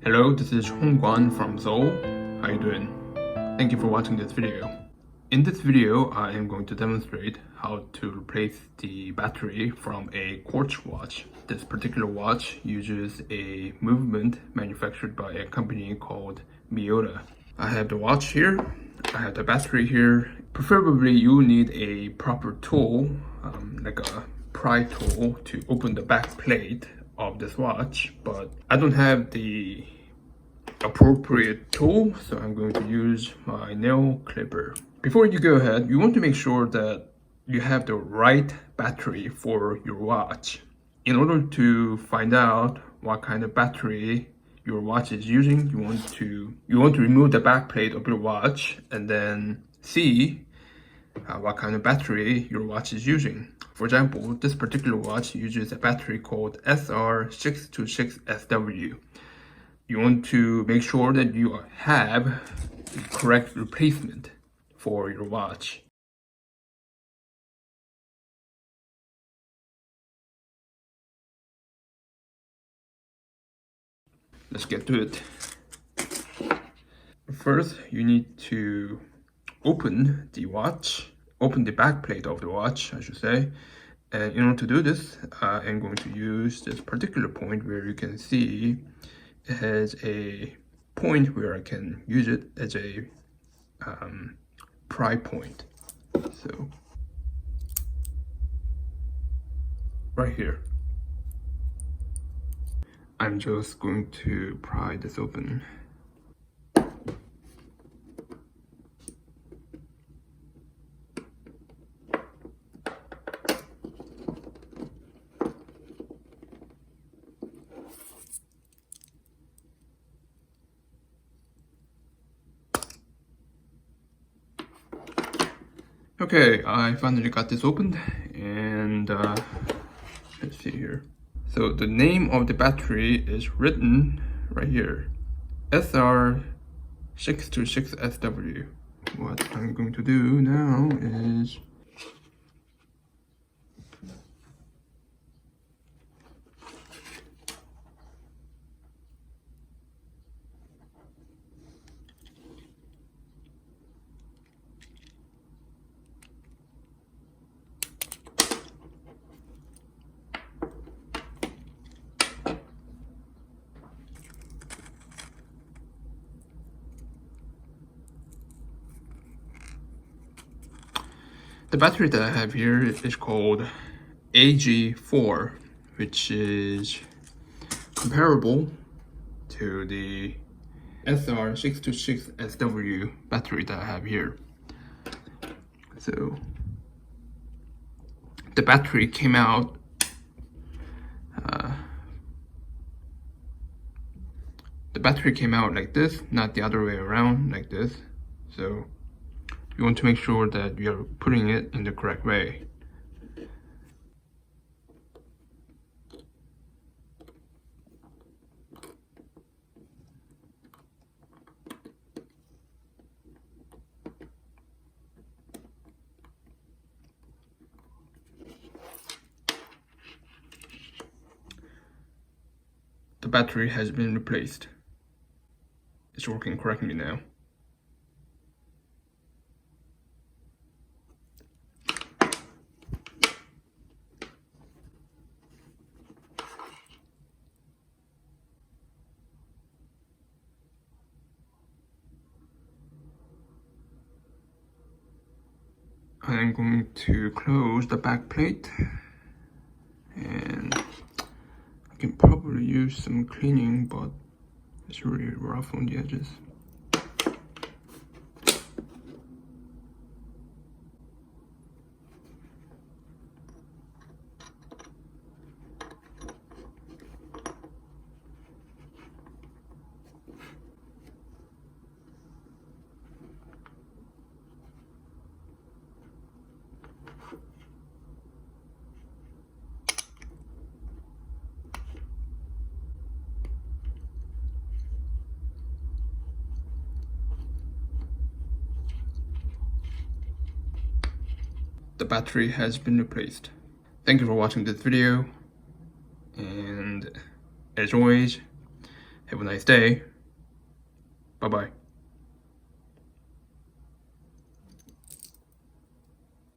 Hello, this is Guan from Seoul. How you doing? Thank you for watching this video. In this video, I am going to demonstrate how to replace the battery from a Quartz watch. This particular watch uses a movement manufactured by a company called Miyota. I have the watch here. I have the battery here. Preferably, you need a proper tool, like a pry tool, to open the back plate of this watch, but I don't have the appropriate tool, so I'm going to use my nail clipper. Before you go ahead, you want to make sure that you have the right battery for your watch. In order to find out what kind of battery your watch is using, you want to remove the back plate of your watch and then see what kind of battery your watch is using. For example, this particular watch uses a battery called SR626SW. You want to make sure that you have the correct replacement for your watch. Let's get to it. First, you need to open the back plate of the watch, I should say. And in order to do this, I'm going to use this particular point where you can see it has a point where I can use it as a pry point. So right here, I'm just going to pry this open. Okay, I finally got this opened, and let's see here. So the name of the battery is written right here, SR626SW. What I'm going to do now is the battery that I have here is called AG4, which is comparable to the SR626SW battery that I have here. So the battery came out like this, not the other way around, like this. So you want to make sure that you're putting it in the correct way. The battery has been replaced. It's working correctly now. I'm going to close the back plate, and I can probably use some cleaning, but it's really rough on the edges. The battery has been replaced. Thank you for watching this video, and as always, Have a nice day. Bye bye.